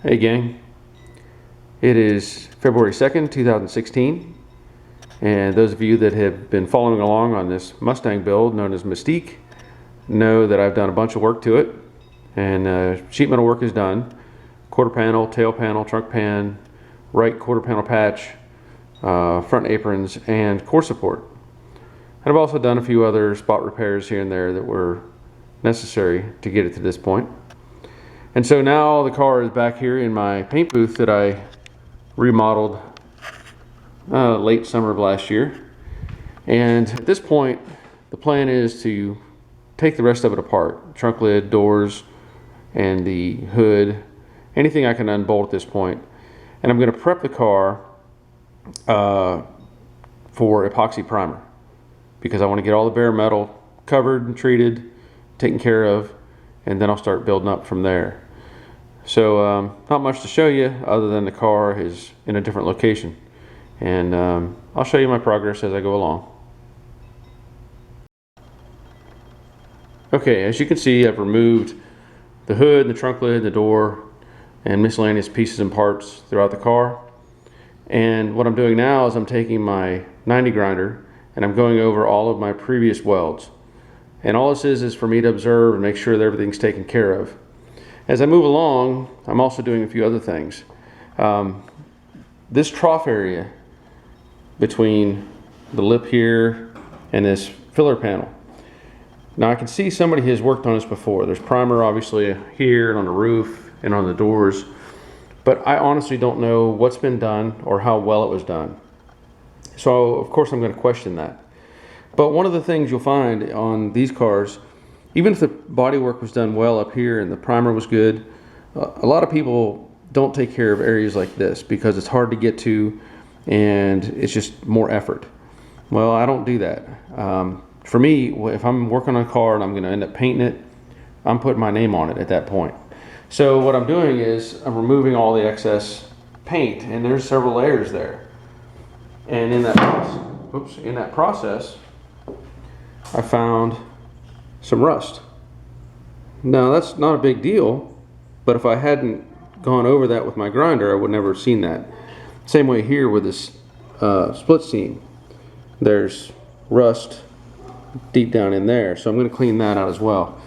Hey gang, it is February 2nd, 2016, and those of you that have been following along on this Mustang build known as Mystique know that I've done a bunch of work to it, and sheet metal work is done. Quarter panel, tail panel, trunk pan, right quarter panel patch, front aprons, and core support. And I've also done a few other spot repairs here and there that were necessary to get it to this point. And so now the car is back here in my paint booth that I remodeled late summer of last year. And at this point, the plan is to take the rest of it apart. Trunk lid, doors, and the hood, anything I can unbolt at this point. And I'm going to prep the car for epoxy primer, because I want to get all the bare metal covered and treated, taken care of, and then I'll start building up from there. So not much to show you other than the car is in a different location, and I'll show you my progress as I go along. Okay, as you can see, I've removed the hood, the trunk lid, the door, and miscellaneous pieces and parts throughout the car. And what I'm doing now is I'm taking my 90 grinder and I'm going over all of my previous welds. And all this is for me to observe and make sure that everything's taken care of. As I move along, I'm also doing a few other things. This trough area between the lip here and this filler panel. Now I can see somebody has worked on this before. There's primer obviously here and on the roof and on the doors, but I honestly don't know what's been done or how well it was done. So of course I'm going to question that. But one of the things you'll find on these cars, even if the bodywork was done well up here and the primer was good, a lot of people don't take care of areas like this because it's hard to get to and it's just more effort. Well, I don't do that. For me, if I'm working on a car and I'm going to end up painting it, I'm putting my name on it at that point. So what I'm doing is I'm removing all the excess paint, and there's several layers there. And in that process, I found some rust. Now that's not a big deal, but if I hadn't gone over that with my grinder, I would never have seen that. Same way here with this split seam. There's rust deep down in there, so I'm going to clean that out as well.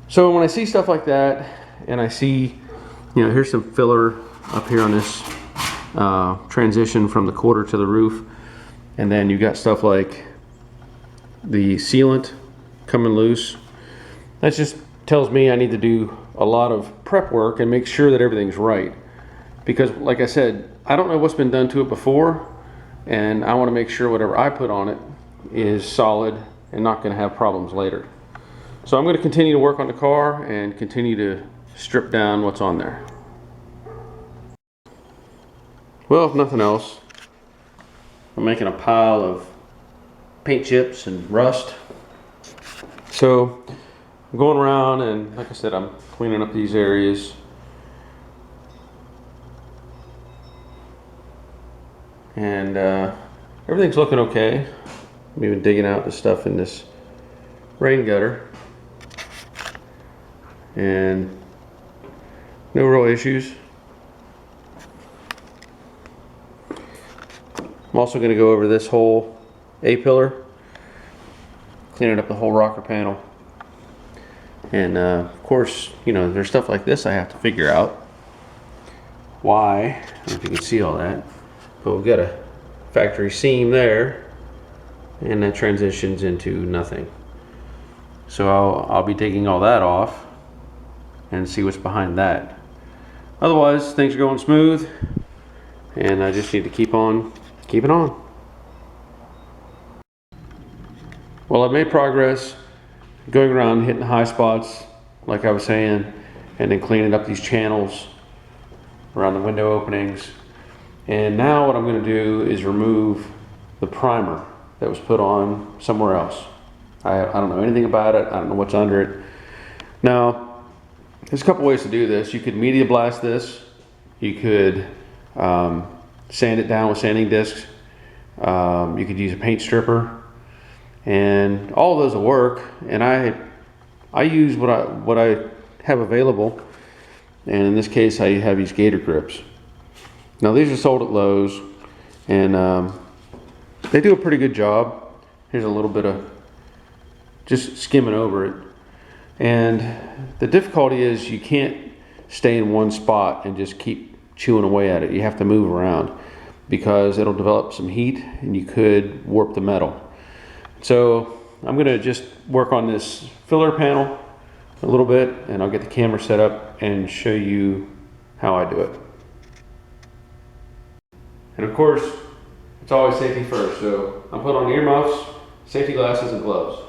So when I see stuff like that, and I see, here's some filler up here on this transition from the quarter to the roof, and then you got stuff like the sealant coming loose. That just tells me I need to do a lot of prep work and make sure that everything's right, because like I said, I don't know what's been done to it before, and I want to make sure whatever I put on it is solid and not going to have problems later. So I'm going to continue to work on the car and continue to strip down what's on there. Well, if nothing else, I'm making a pile of paint chips and rust. So I'm going around, and like I said, I'm cleaning up these areas. And everything's looking okay. I'm even digging out the stuff in this rain gutter, and no real issues. I'm also going to go over this whole A-pillar, cleaning up the whole rocker panel. And of course, there's stuff like this I have to figure out why. I don't know if you can see all that, but we've got a factory seam there, and that transitions into nothing. So I'll be taking all that off and see what's behind that. Otherwise, things are going smooth, and I just need to keep on keeping on. Well, I've made progress going around hitting the high spots, like I was saying, and then cleaning up these channels around the window openings. And now what I'm going to do is remove the primer that was put on somewhere else. I don't know anything about it. I don't know what's under it. Now, there's a couple ways to do this. You could media blast this. You could sand it down with sanding discs. You could use a paint stripper, and all of those will work. And I use what I have available. and in this case I have these gator grips. Now these are sold at Lowe's, and they do a pretty good job. Here's a little bit of just skimming over it, and the difficulty is you can't stay in one spot and just keep chewing away at it. You have to move around because it'll develop some heat and you could warp the metal. So I'm going to just work on this filler panel a little bit, and I'll get the camera set up and show you how I do it. And of course, it's always safety first, so I'm putting on earmuffs, safety glasses, and gloves.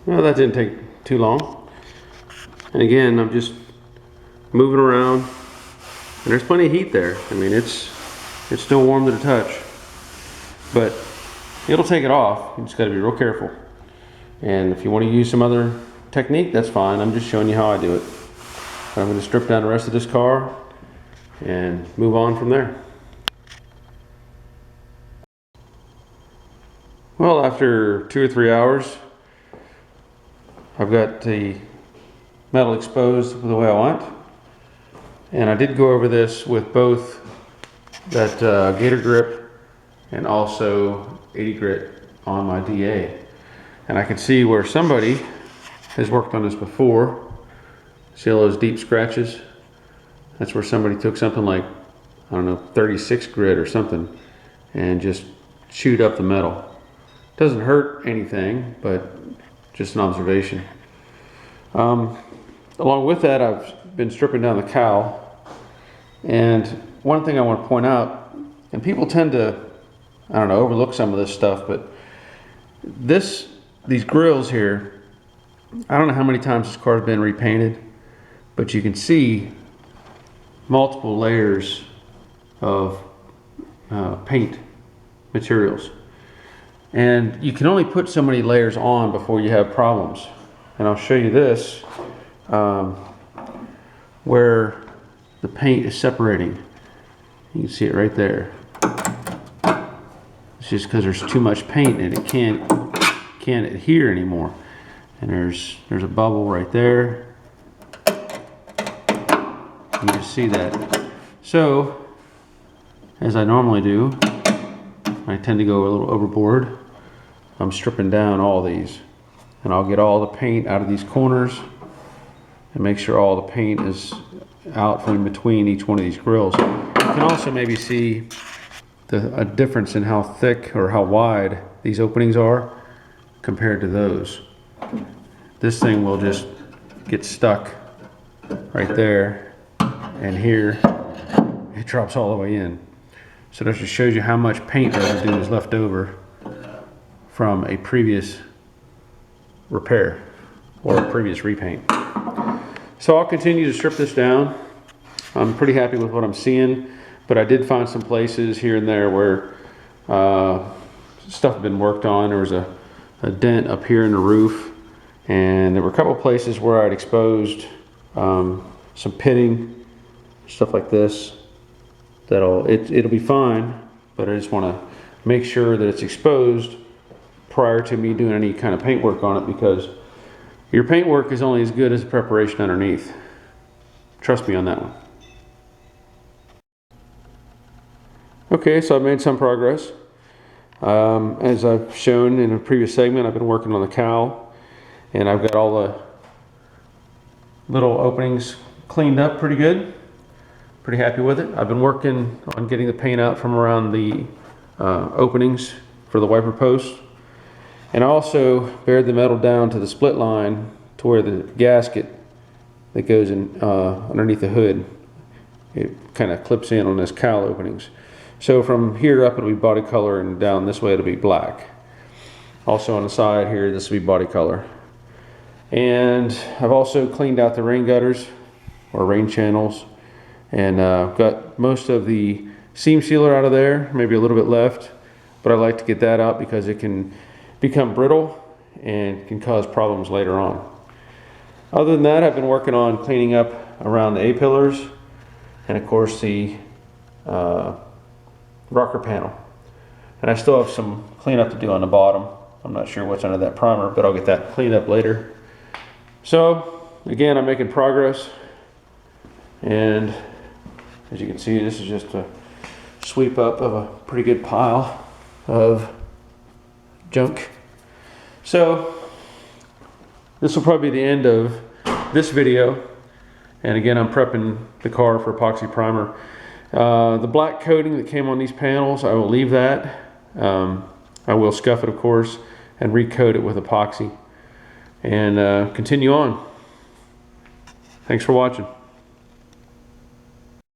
Well, that didn't take too long. And again, I'm just moving around, and there's plenty of heat there. I mean, it's still warm to the touch, but it'll take it off. You just got to be real careful. And if you want to use some other technique, that's fine. I'm just showing you how I do it. I'm going to strip down the rest of this car and move on from there. Well, after 2 or 3 hours, I've got the metal exposed the way I want, and I did go over this with both that gator grip and also 80 grit on my DA, and I can see where somebody has worked on this before. See all those deep scratches? That's where somebody took something like, I don't know, 36 grit or something and just chewed up the metal. Doesn't hurt anything, but just an observation. Along with that, I've been stripping down the cowl, and one thing I want to point out, and people tend to, I don't know, overlook some of this stuff, but these grills here, I don't know how many times this car's been repainted, but you can see multiple layers of paint materials. And you can only put so many layers on before you have problems. And I'll show you this, where the paint is separating. You can see it right there. It's just because there's too much paint and it can't adhere anymore. And there's a bubble right there. You can see that. So, as I normally do, I tend to go a little overboard. I'm stripping down all these, and I'll get all the paint out of these corners and make sure all the paint is out from in between each one of these grills. You can also maybe see a difference in how thick or how wide these openings are compared to those. This thing will just get stuck right there, and here it drops all the way in. So that just shows you how much paint residue is left over from a previous repair or a previous repaint. So I'll continue to strip this down. I'm pretty happy with what I'm seeing, but I did find some places here and there where stuff had been worked on. There was a dent up here in the roof, and there were a couple places where I'd exposed some pitting, stuff like this. it'll be fine, but I just want to make sure that it's exposed prior to me doing any kind of paint work on it, because your paint work is only as good as the preparation underneath. Trust me on that one. Okay, so I've made some progress. As I've shown in a previous segment, I've been working on the cowl, and I've got all the little openings cleaned up pretty good. Pretty happy with it. I've been working on getting the paint out from around the openings for the wiper post, and I also bared the metal down to the split line to where the gasket that goes in underneath the hood, it kind of clips in on this cowl openings. So from here up it'll be body color, and down this way it'll be black. Also on the side here, this will be body color. And I've also cleaned out the rain gutters or rain channels, and got most of the seam sealer out of there, maybe a little bit left, but I like to get that out because it can become brittle and can cause problems later on. Other than that, I've been working on cleaning up around the A-pillars and of course the rocker panel. And I still have some cleanup to do on the bottom. I'm not sure what's under that primer, but I'll get that cleaned up later. So again, I'm making progress, and as you can see, this is just a sweep up of a pretty good pile of junk. So this will probably be the end of this video. And again, I'm prepping the car for epoxy primer. The black coating that came on these panels, I will leave that. I will scuff it, of course, and recoat it with epoxy, and continue on. Thanks for watching.